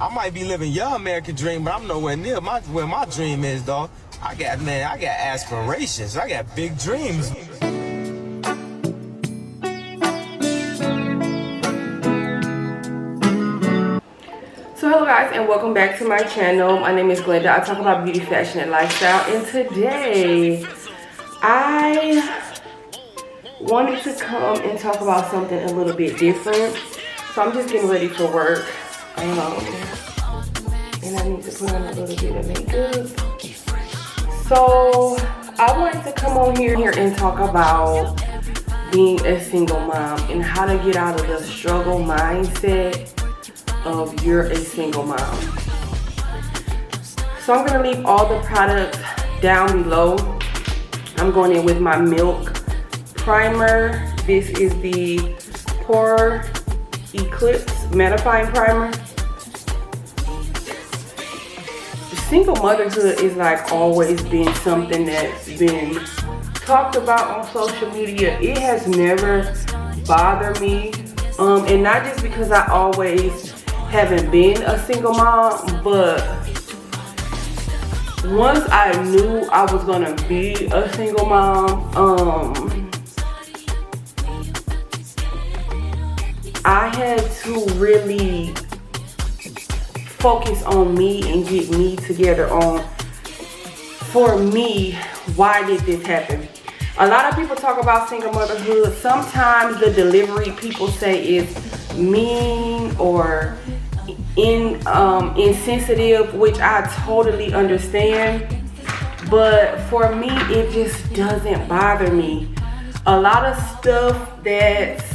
I might be living your American dream, but I'm nowhere near where my dream is, dog. I got aspirations. I got big dreams. So hello guys, and welcome back to my channel. My name is Glinda. I talk about beauty, fashion, and lifestyle. And today, I wanted to come and talk about something a little bit different. So I'm just getting ready for work. And I need to put on a little bit of makeup. So I wanted to come on here and talk about being a single mom and how to get out of the struggle mindset of you're a single mom. So I'm gonna leave all the products down below. I'm going in with my Milk primer. This is the Pore Eclipse Mattifying Primer. Single motherhood is like always been something that's been talked about on social media. It has never bothered me, and not just because I always haven't been a single mom, but once I knew I was gonna be a single mom, I had to really focus on me and get me together on, for me, why did this happen? A lot of people talk about single motherhood. Sometimes the delivery people say is mean or insensitive, which I totally understand. But for me, it just doesn't bother me. A lot of stuff that's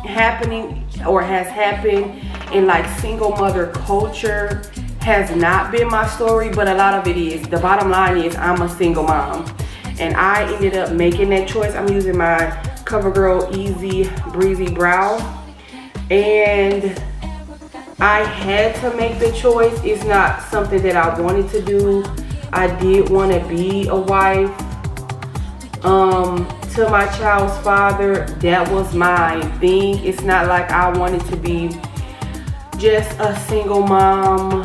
happening or has happened in like single mother culture has not been my story, but a lot of it is. The bottom line is I'm a single mom, and I ended up making that choice. I'm using my CoverGirl Easy Breezy Brow, and I had to make the choice. It's not something that I wanted to do. I did want to be a wife to my child's father. That was my thing. It's not like I wanted to be just a single mom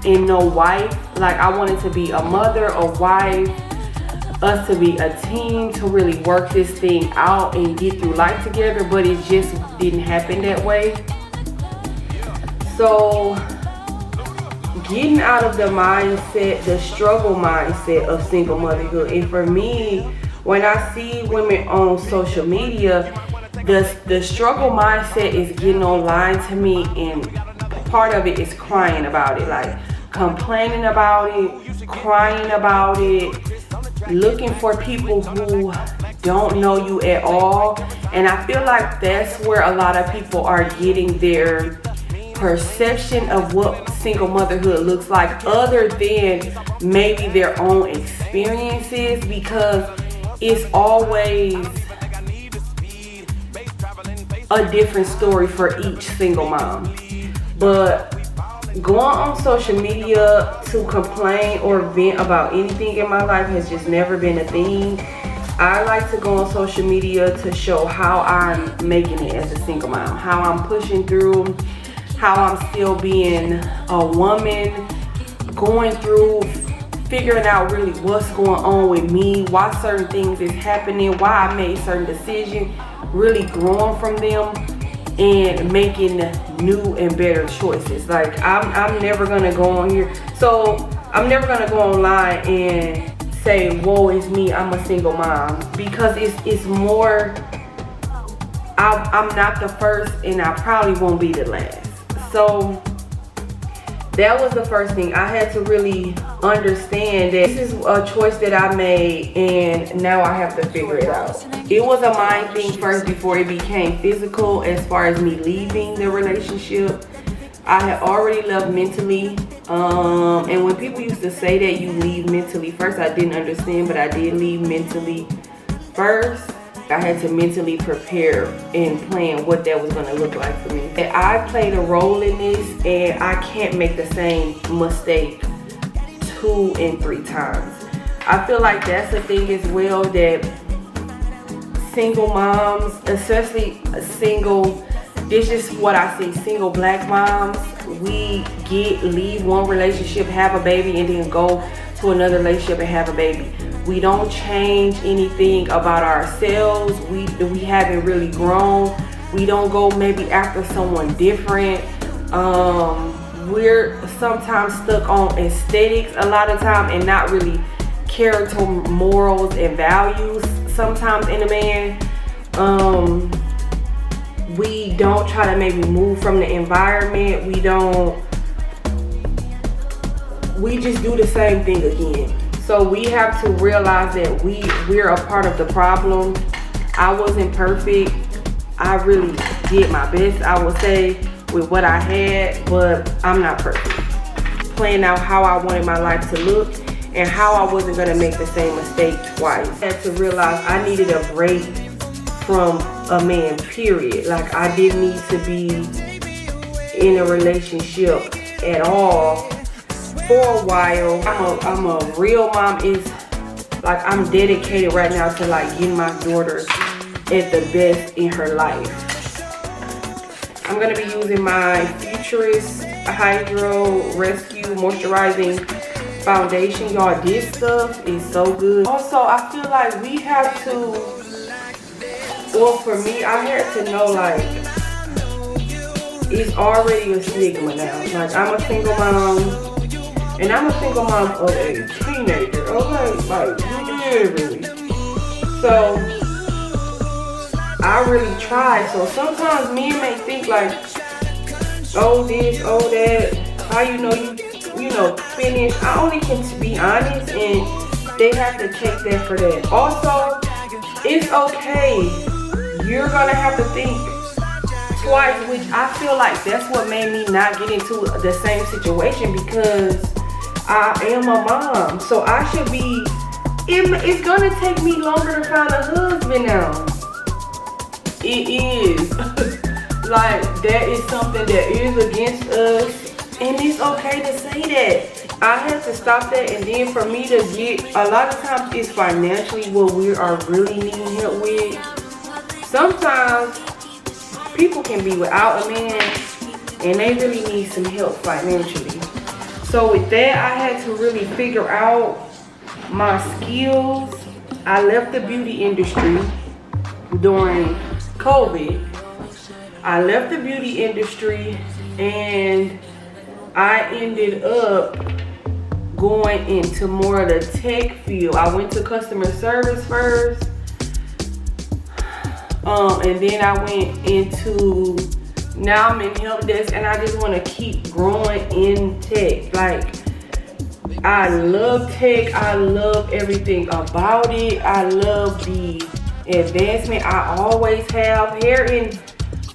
and no wife. Like, I wanted to be a mother, a wife, us to be a team, to really work this thing out and get through life together, but it just didn't happen that way. So getting out of the mindset, the struggle mindset of single motherhood, and for me, when I see women on social media, the struggle mindset is getting online to me, and part of it is crying about it, like complaining about it, crying about it, looking for people who don't know you at all. And I feel like that's where a lot of people are getting their perception of what single motherhood looks like, other than maybe their own experiences, because it's always a different story for each single mom. But going on social media to complain or vent about anything in my life has just never been a thing. I like to go on social media to show how I'm making it as a single mom, how I'm pushing through, how I'm still being a woman, going through, figuring out really what's going on with me, why certain things is happening, why I made certain decisions, really growing from them and making new and better choices. Like, I'm never gonna go on here. So I'm never gonna go online and say, woe is me, I'm a single mom, because it's more, I'm not the first and I probably won't be the last. So that was the first thing. I had to really understand that this is a choice that I made, and now I have to figure it out. It was a mind thing first before it became physical. As far as me leaving the relationship, I had already left mentally. And when people used to say that you leave mentally first, I didn't understand, but I did leave mentally first. I had to mentally prepare and plan what that was going to look like for me. And I played a role in this, and I can't make the same mistake 2 and 3 times. I feel like that's the thing as well, that single moms, especially single, it's just what I see, single black moms, we leave one relationship, have a baby, and then go to another relationship and have a baby. We don't change anything about ourselves. We haven't really grown. We don't go maybe after someone different. We're sometimes stuck on aesthetics a lot of time and not really character, morals, and values sometimes in a man. We don't try to maybe move from the environment. We just do the same thing again. So we have to realize that we're a part of the problem. I wasn't perfect. I really did my best, I would say, with what I had, but I'm not perfect. Playing out how I wanted my life to look and how I wasn't gonna make the same mistake twice. I had to realize I needed a break from a man, period. Like, I didn't need to be in a relationship at all for a while. I'm a real mom. Is like, I'm dedicated right now to like getting my daughter at the best in her life. I'm gonna be using my Futurist Hydro Rescue Moisturizing Foundation. Y'all, this stuff is so good. Also, I feel like we have to, well, for me, I had to know, like, it's already a stigma now. Like, I'm a single mom, and I'm a single mom of a teenager, okay? Like, literally. So, I really tried. So sometimes men may think like, oh this, oh that, how you know finished. I only can be honest, and they have to take that for that. Also, it's okay. You're gonna have to think twice, which I feel like that's what made me not get into the same situation, because I am a mom. So I should be, it's gonna take me longer to find a husband now. It is. Like, that is something that is against us, and it's okay to say that. I had to stop that, and then for me to get, a lot of times it's financially what we are really needing help with. Sometimes people can be without a man and they really need some help financially. So with that, I had to really figure out my skills. I left the beauty industry during COVID. I left the beauty industry and I ended up going into more of the tech field. I went to customer service first, and then I went into, now I'm in help desk, and I just want to keep growing in tech. Like, I love tech. I love everything about it. I love the advancement. I always have. Hair in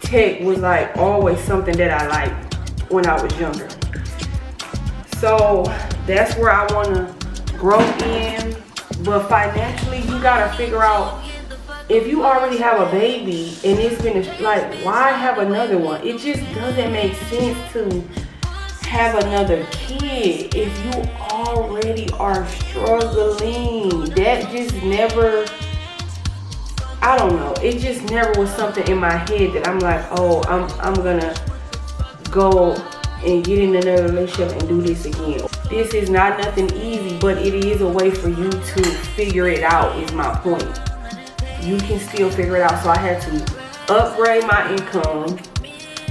tech was like always something that I liked when I was younger. So that's where I want to grow in. But financially, you got to figure out, if you already have a baby and it's been like, why have another one? It just doesn't make sense to have another kid if you already are struggling. That just never, I don't know, it just never was something in my head that I'm like, oh, I'm gonna go and get in another relationship and do this again. This is not nothing easy, but it is a way for you to figure it out, is my point. You can still figure it out. So I had to upgrade my income,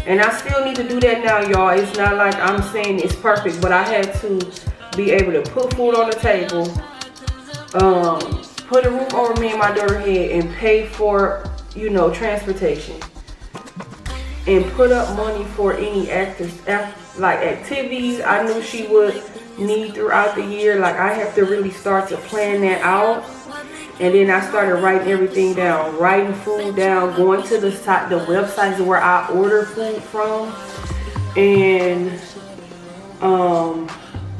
and I still need to do that now, y'all. It's not like I'm saying it's perfect, but I had to be able to put food on the table, put a roof over me and my daughter's head, and pay for, you know, transportation, and put up money for any activities I knew she would need throughout the year. Like, I have to really start to plan that out. And then I started writing everything down, writing food down, going to the websites where I order food from, and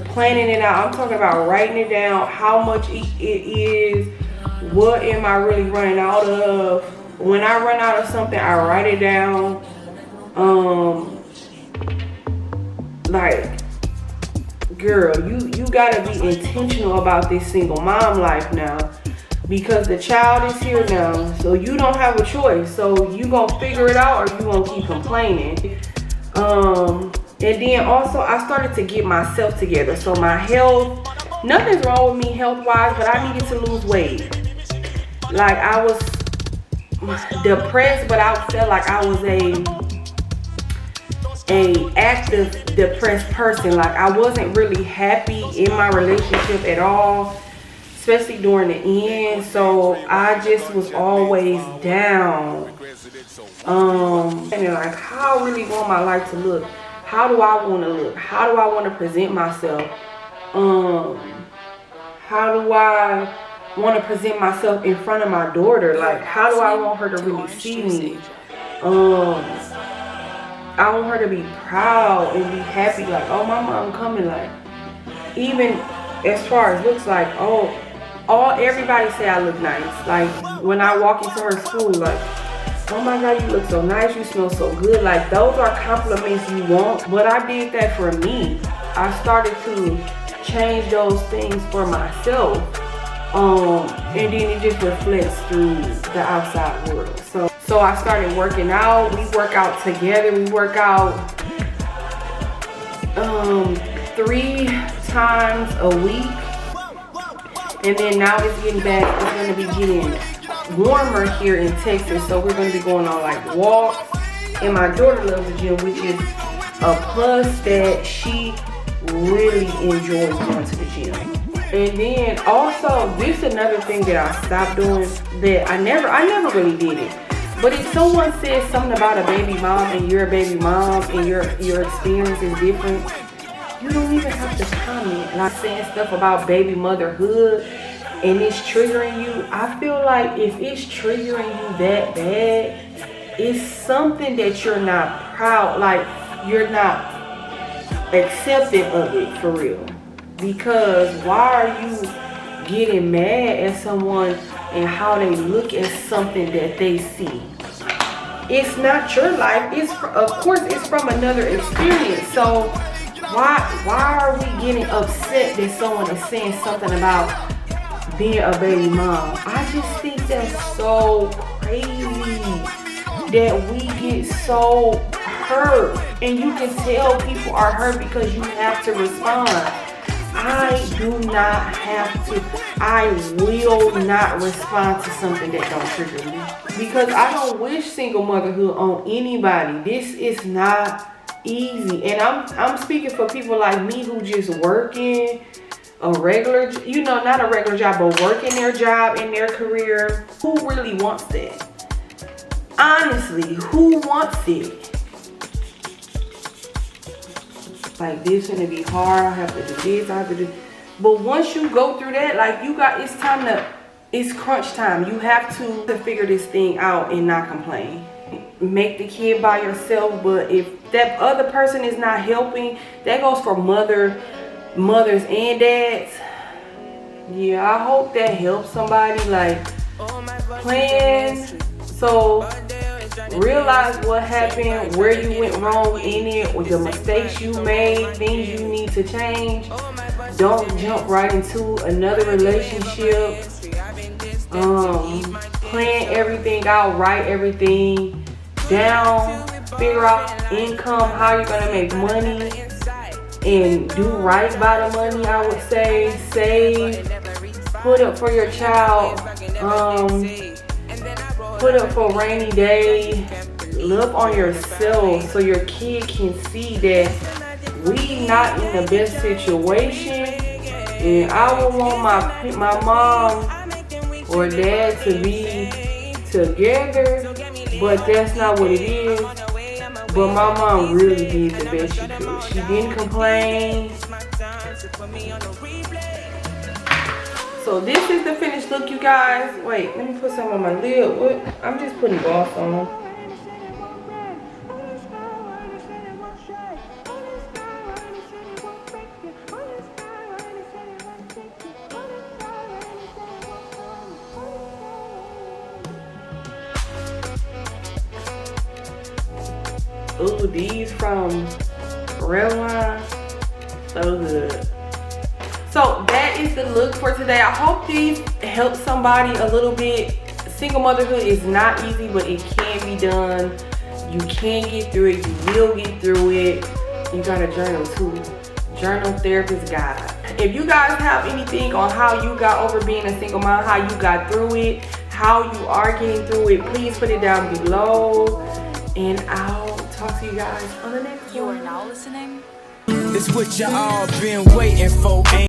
planning it out. I'm talking about writing it down, how much it is, what am I really running out of. When I run out of something, I write it down. Like, girl, you gotta be intentional about this single mom life now, because the child is here now, so you don't have a choice. So you gonna figure it out, or you gonna keep complaining. And then also I started to get myself together. So my health, nothing's wrong with me health-wise, but I needed to lose weight. Like I was depressed, but I felt like I was a active depressed person. Like I wasn't really happy in my relationship at all, especially during the end. So I just was always down. And like, how I really want my life to look. How do I want to look? How do I want to present myself? How do I want to present myself in front of my daughter? Like, how do I want her to really see me? I want her to be proud and be happy, like, oh, my mom coming. Like, even as far as looks, like, everybody say I look nice. Like, when I walk into her school, like, oh my God, you look so nice, you smell so good. Like, those are compliments you want. But I did that for me. I started to change those things for myself. And then it just reflects through the outside world. So I started working out. We work out together. We work out 3 times a week. And then now it's getting back. It's going to be getting warmer here in Texas. So we're going to be going on like walks. And my daughter loves the gym, which is a plus that she really enjoys going to the gym. And then also, this is another thing that I stopped doing that I never really did it. But if someone says something about a baby mom and you're a baby mom and your experience is different, you don't even have to comment. Like saying stuff about baby motherhood and it's triggering you. I feel like if it's triggering you that bad, it's something that you're not proud, like you're not accepting of it for real. Because why are you getting mad at someone and how they look at something that they see? It's not your life. Of course it's from another experience. So why are we getting upset that someone is saying something about being a baby mom? I just think that's so crazy that we get so hurt, and you can tell people are hurt because you have to respond. I do not have to. I will not respond to something that don't trigger me, because I don't wish single motherhood on anybody. This is not easy, and I'm speaking for people like me who just working a regular, not a regular job, but working their job in their career. Who really wants that? Honestly, who wants it? Like, this gonna be hard, I have to do this, I have to do. But once you go through that, like, it's crunch time. You have to figure this thing out and not complain. Make the kid by yourself, but if that other person is not helping, that goes for mothers and dads. Yeah, I hope that helps somebody. Like, plan. So realize what happened, where you went wrong in it, or the mistakes you made, things you need to change. Don't jump right into another relationship. Plan everything out, write everything down, figure out income, how you're gonna make money, and do right by the money. I would say save, put up for your child, put up for rainy day. Love on yourself so your kid can see that we not in the best situation, and I would want my mom or dad to be together, but that's not what it is. But my mom really did the best she could. She didn't complain. So this is the finished look, you guys. Wait, let me put some on my lip. What? I'm just putting gloss on. Ooh, these from Redline, so good. So that is the look for today. I hope these help somebody a little bit. Single motherhood is not easy, but it can be done. You can get through it. You will get through it. you gotta journal too. Journal therapist guide. If you guys have anything on how you got over being a single mom, how you got through it, how you are getting through it, please put it down below. And I'll talk to you guys on the next one. You are now listening. It's what y'all been waiting for.